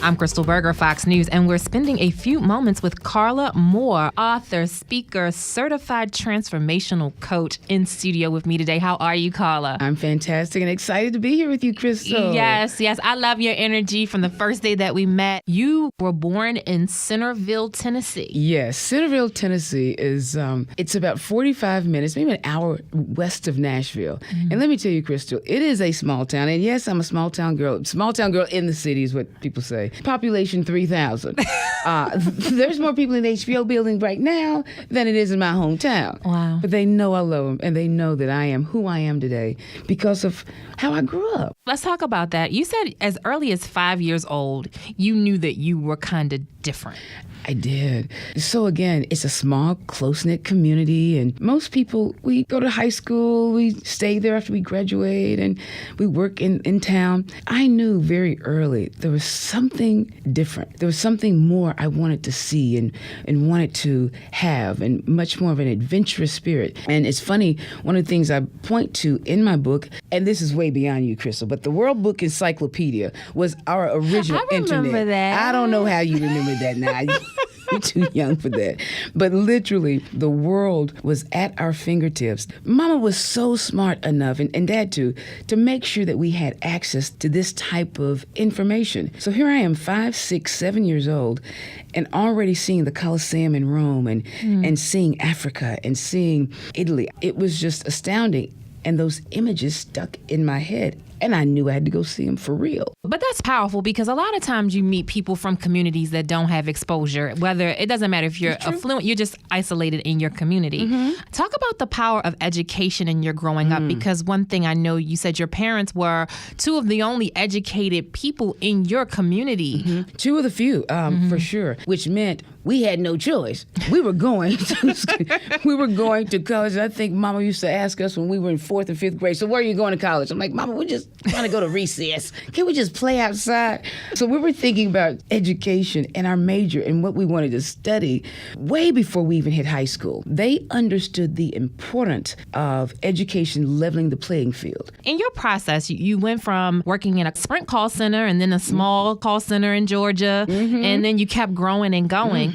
I'm Crystal Berger, Fox News, and we're spending a few moments with Carla Moore, author, speaker, certified transformational coach, in studio with me today. How are you, Carla? I'm fantastic and excited to be here with you, Crystal. Yes. I love your energy from the first day that we met. You were born in Centerville, Tennessee. Yes, Centerville, Tennessee is, it's about 45 minutes, maybe an hour west of Nashville. Mm-hmm. And let me tell you, Crystal, it is a small town. And yes, I'm a small town girl. Small town girl in the city is what people say. Population 3,000. There's more people in the HBO building right now than it is in my hometown. Wow. But they know I love them, and they know that I am who I am today because of how I grew up. Let's talk about that. You said as early as 5 years old, you knew that you were kind of different. I did. So again, it's a small, close-knit community, and most people, we go to high school, we stay there after we graduate, and we work in town. I knew very early there was something different. There was something more I wanted to see and wanted to have, and much more of an adventurous spirit. And it's funny, one of the things I point to in my book, and this is way beyond you, Crystal, but the World Book Encyclopedia was our original internet. I remember that. I don't know how you remember that now. You're too young for that. But literally, the world was at our fingertips. Mama was so smart enough, and Dad too, to make sure that we had access to this type of information. So here I am, 5, 6, 7 years old, and already seeing the Colosseum in Rome and seeing Africa and seeing Italy. It was just astounding. And those images stuck in my head. And I knew I had to go see them for real. But that's powerful because a lot of times you meet people from communities that don't have exposure, whether it doesn't matter if you're affluent, you're just isolated in your community. Mm-hmm. Talk about the power of education in your growing up, because one thing I know, you said your parents were two of the only educated people in your community. Mm-hmm. Two of the few, for sure, which meant we had no choice. We were going to college. I think Mama used to ask us when we were in 4th and 5th grade, so where are you going to college? I'm like, Mama, we're just trying to go to recess. Can we just play outside? So we were thinking about education and our major and what we wanted to study way before we even hit high school. They understood the importance of education leveling the playing field. In your process, you went from working in a Sprint call center and then a small call center in Georgia, and then you kept growing and going.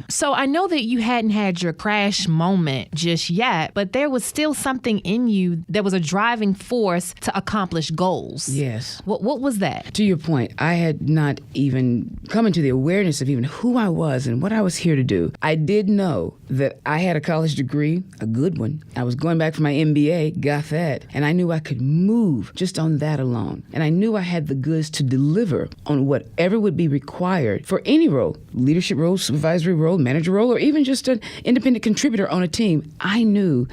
So I know that you hadn't had your crash moment just yet, but there was still something in you that was a driving force to accomplish goals. Yes. What was that? To your point, I had not even come into the awareness of even who I was and what I was here to do. I did know that I had a college degree, a good one. I was going back for my MBA, got that, and I knew I could move just on that alone. And I knew I had the goods to deliver on whatever would be required for any role, leadership role, supervisory role, manager role, or even just an independent contributor on a team. I knew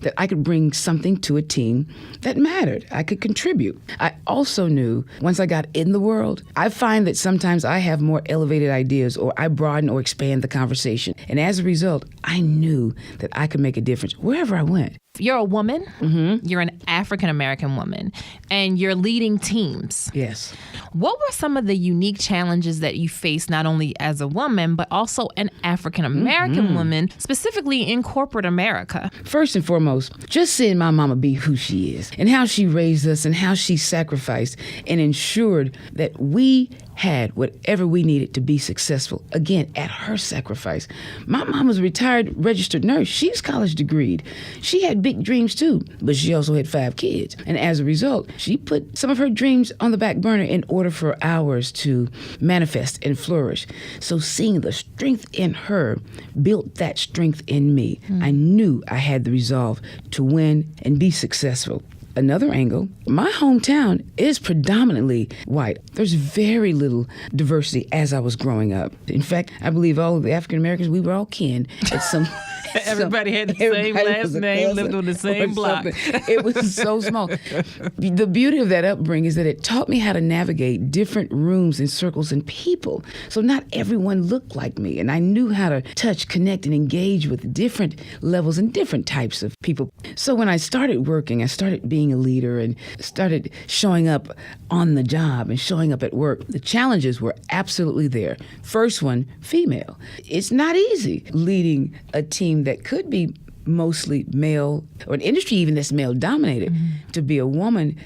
that I could bring something to a team that mattered. I could contribute. I also knew once I got in the world, I find that sometimes I have more elevated ideas or I broaden or expand the conversation. And as a result, I knew that I could make a difference wherever I went. You're a woman, you're an African-American woman, and you're leading teams. Yes. What were some of the unique challenges that you faced not only as a woman, but also an African-American woman, specifically in corporate America? First and foremost, just seeing my mama be who she is and how she raised us and how she sacrificed and ensured that we had whatever we needed to be successful, again, at her sacrifice. My mom was a retired registered nurse. She's college degreed. She had big dreams too, but she also had 5 kids. And as a result, she put some of her dreams on the back burner in order for ours to manifest and flourish. So seeing the strength in her built that strength in me. I knew I had the resolve to win and be successful. Another angle, my hometown is predominantly white. There's very little diversity as I was growing up. In fact, I believe all of the African Americans, we were all kin at some Everybody had the same last name, lived on the same block. It was so small. The beauty of that upbringing is that it taught me how to navigate different rooms and circles and people. So not everyone looked like me, and I knew how to touch, connect, and engage with different levels and different types of people. So when I started working, I started being a leader and started showing up on the job and showing up at work. The challenges were absolutely there. First one, female. It's not easy leading a team that could be mostly male, or an industry even that's male dominated. To be a woman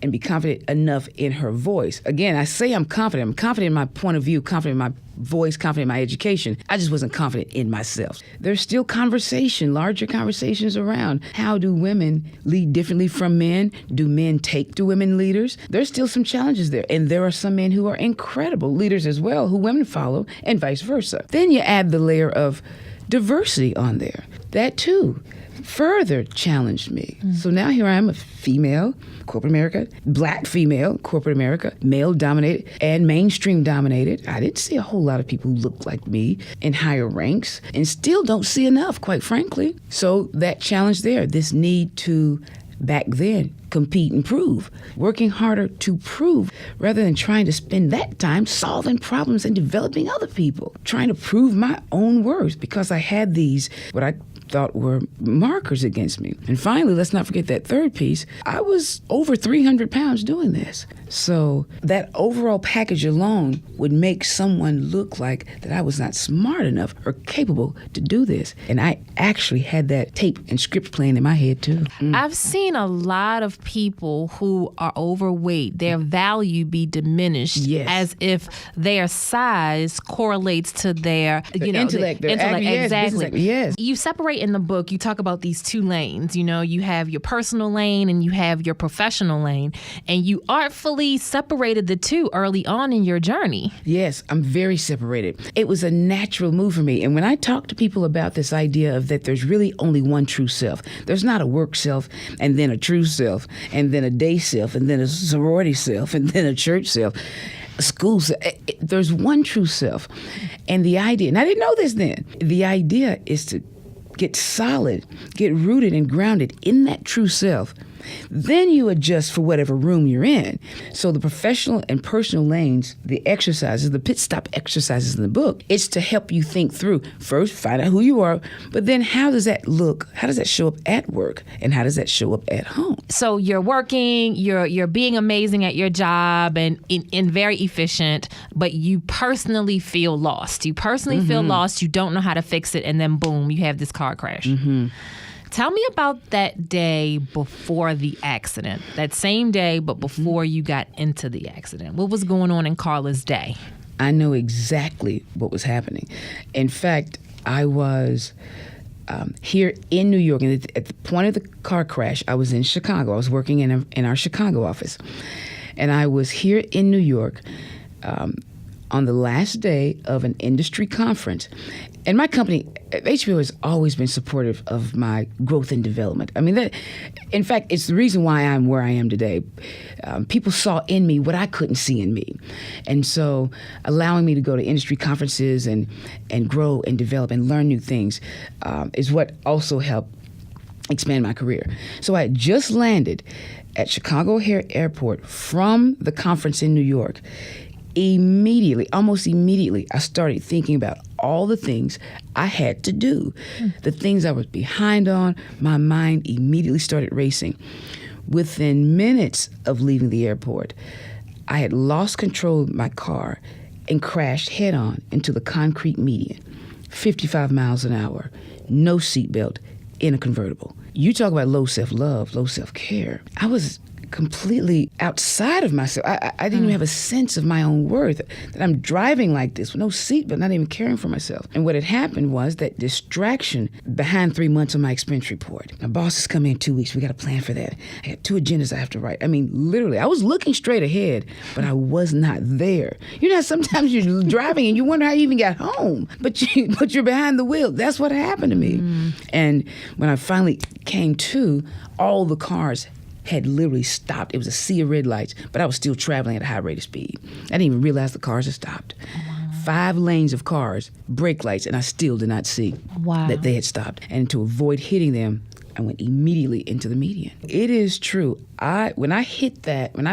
and be confident enough in her voice. Again, I say I'm confident. I'm confident in my point of view, confident in my voice, confident in my education. I just wasn't confident in myself. There's still larger conversations around how do women lead differently from men? Do men take to women leaders? There's still some challenges there. And there are some men who are incredible leaders as well, who women follow, and vice versa. Then you add the layer of diversity on there. That too further challenged me. So now here I am, a female, corporate America, black female, corporate America, male dominated and mainstream dominated. I didn't see a whole lot of people who looked like me in higher ranks, and still don't see enough, quite frankly. So that challenge there, this need to back then compete and prove, working harder to prove rather than trying to spend that time solving problems and developing other people, trying to prove my own worth because I had these, what I thought were markers against me. And finally, let's not forget that third piece, I was over 300 pounds doing this. So that overall package alone would make someone look like that I was not smart enough or capable to do this. And I actually had that tape and script playing in my head too. I've seen a lot of people who are overweight, their value be diminished as if their size correlates to their intellect. Exactly. Yes. You separate in the book, you talk about these two lanes. You have your personal lane and you have your professional lane, and you artfully separated the two early on in your journey. Yes, I'm very separated. It was a natural move for me. And when I talk to people about this idea of that there's really only one true self, there's not a work self and then a true self and then a day self and then a sorority self and then a church self. Schools, there's one true self. And the idea, and I didn't know this then, the idea is to get solid, get rooted and grounded in that true self. Then you adjust for whatever room you're in. So the professional and personal lanes, the exercises, the pit stop exercises in the book, it's to help you think through. First, find out who you are, but then how does that look? How does that show up at work? And how does that show up at home? So you're working, you're being amazing at your job and very efficient, but you personally feel lost. You personally feel lost. You don't know how to fix it. And then boom, you have this car crash. Tell me about that day before the accident, that same day, but before you got into the accident. What was going on in Carla's day? I know exactly what was happening. In fact, I was here in New York, and at the point of the car crash, I was in Chicago. I was working in our Chicago office. And I was here in New York on the last day of an industry conference. And my company, HBO, has always been supportive of my growth and development. I mean, in fact, it's the reason why I'm where I am today. People saw in me what I couldn't see in me. And so allowing me to go to industry conferences and grow and develop and learn new things is what also helped expand my career. So I had just landed at Chicago O'Hare Airport from the conference in New York. Almost immediately, I started thinking about all the things I had to do, the things I was behind on. My mind immediately started racing. Within minutes of leaving the airport, I had lost control of my car and crashed head-on into the concrete median, 55 miles an hour, no seatbelt, in a convertible. You talk about low self-love, low self-care. I was completely outside of myself. I didn't even have a sense of my own worth, that I'm driving like this with no seat, but not even caring for myself. And what had happened was that distraction behind 3 months on my expense report. My boss is coming in 2 weeks. We got a plan for that. I got 2 agendas I have to write. I mean, literally, I was looking straight ahead, but I was not there. You know, sometimes you're driving and you wonder how you even got home, but you're behind the wheel. That's what happened to me. And when I finally came to, all the cars had literally stopped. It was a sea of red lights, but I was still traveling at a high rate of speed. I didn't even realize the cars had stopped. 5 lanes of cars, brake lights, and I still did not see that they had stopped. And to avoid hitting them, I went immediately into the median. It is true. When I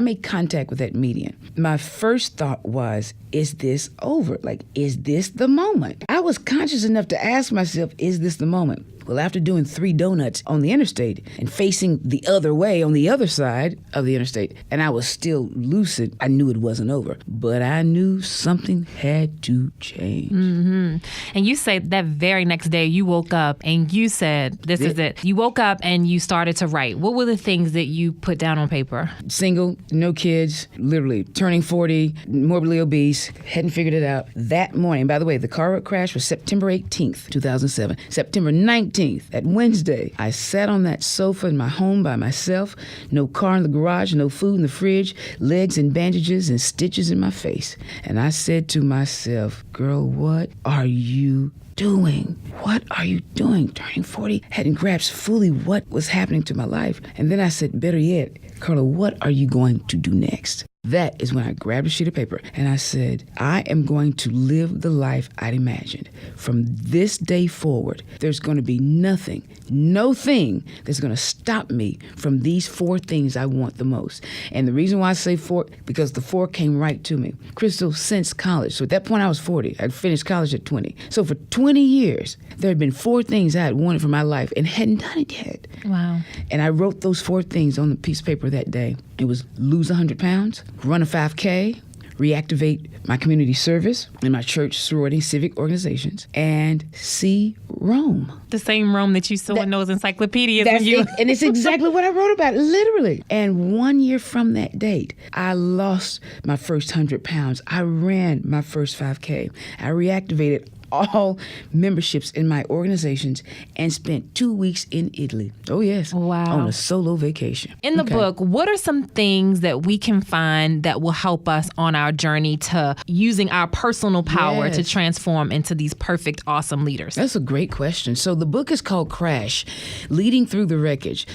made contact with that median, my first thought was, is this over? Like, is this the moment? I was conscious enough to ask myself, is this the moment? Well, after doing 3 donuts on the interstate and facing the other way on the other side of the interstate, and I was still lucid, I knew it wasn't over. But I knew something had to change. Mm-hmm. And you say that very next day you woke up and you said, this is it. You woke up and you started to write. What were the things that you put down on paper? Single, no kids, literally turning 40, morbidly obese, hadn't figured it out. That morning, by the way, the car crash was September 18th, 2007. September 19th, at Wednesday, I sat on that sofa in my home by myself, no car in the garage, no food in the fridge, legs in bandages and stitches in my face. And I said to myself, girl, what are you doing? What are you doing? Turning 40, hadn't grasped fully what was happening to my life. And then I said, better yet, Carla, what are you going to do next? That is when I grabbed a sheet of paper and I said, I am going to live the life I'd imagined. From this day forward, there's going to be nothing, no thing that's going to stop me from these 4 things I want the most. And the reason why I say 4, because the 4 came right to me. Crystal, since college, so at that point I was 40. I'd finished college at 20. So for 20 years, there had been 4 things I had wanted for my life and hadn't done it yet. Wow. And I wrote those 4 things on the piece of paper that day. It was lose 100 pounds, run a 5K, reactivate my community service in my church, sorority, civic organizations, and see Rome. The same Rome that you saw in those encyclopedias. That's it. And it's exactly what I wrote about, literally. And 1 year from that date, I lost my first 100 pounds. I ran my first 5K. I reactivated all memberships in my organizations and spent 2 weeks in Italy. Oh, yes. Wow. On a solo vacation. In the book, what are some things that we can find that will help us on our journey to using our personal power to transform into these perfect, awesome leaders? That's a great question. So the book is called Crash, Leading Through the Wreckage,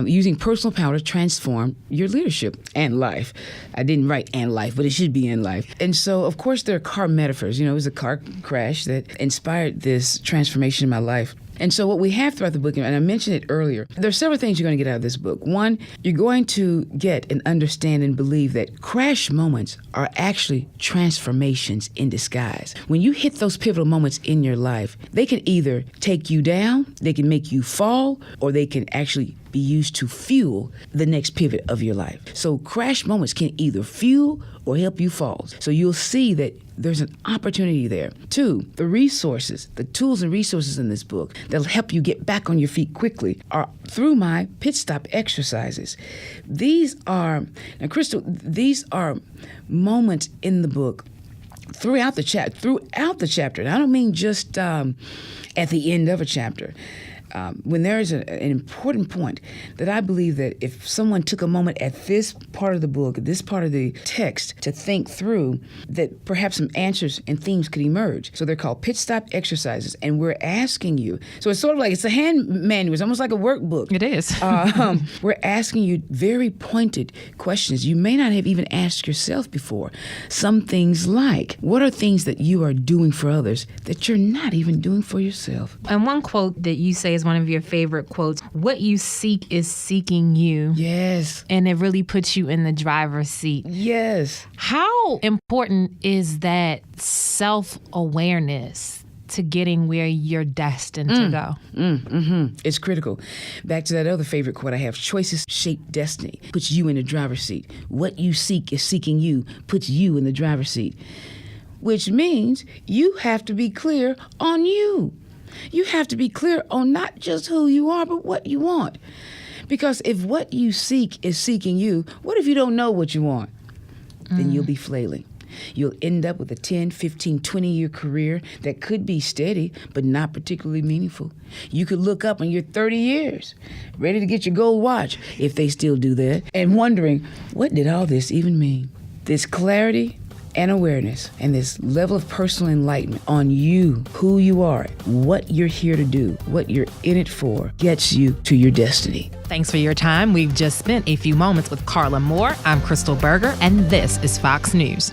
using personal power to transform your leadership and life. I didn't write and life, but it should be in life. And so, of course, there are car metaphors. You know, it was a car crash that inspired this transformation in my life. And so what we have throughout the book, and I mentioned it earlier, there are several things you're going to get out of this book. One, you're going to get and understand and believe that crash moments are actually transformations in disguise. When you hit those pivotal moments in your life, they can either take you down, they can make you fall, or they can actually be used to fuel the next pivot of your life. So crash moments can either fuel or help you fall. So you'll see that there's an opportunity there. 2, the resources, the tools and resources in this book that'll help you get back on your feet quickly are through my pit stop exercises. These are, now Crystal, these are moments in the book throughout the chapter. And I don't mean just at the end of a chapter. When there is an important point that I believe that if someone took a moment at this part of the book, this part of the text, to think through, that perhaps some answers and themes could emerge. So they're called pit stop exercises, and we're asking you. So it's sort of like, it's a hand manual. It's almost like a workbook. It is. We're asking you very pointed questions you may not have even asked yourself before. Some things like, what are things that you are doing for others that you're not even doing for yourself? And one quote that you say is one of your favorite quotes. What you seek is seeking you. Yes. And it really puts you in the driver's seat. Yes. How important is that self-awareness to getting where you're destined to go? It's critical. Back to that other favorite quote I have, choices shape destiny, puts you in the driver's seat. What you seek is seeking you, puts you in the driver's seat. Which means you have to be clear on you. You have to be clear on not just who you are, but what you want. Because if what you seek is seeking you, what if you don't know what you want? Then you'll be flailing. You'll end up with a 10, 15, 20-year career that could be steady, but not particularly meaningful. You could look up and you're 30 years, ready to get your gold watch, if they still do that, and wondering, what did all this even mean? This clarity and awareness and this level of personal enlightenment on you, who you are, what you're here to do, what you're in it for, gets you to your destiny. Thanks for your time. We've just spent a few moments with Carla Moore. I'm Crystal Berger, and this is Fox News.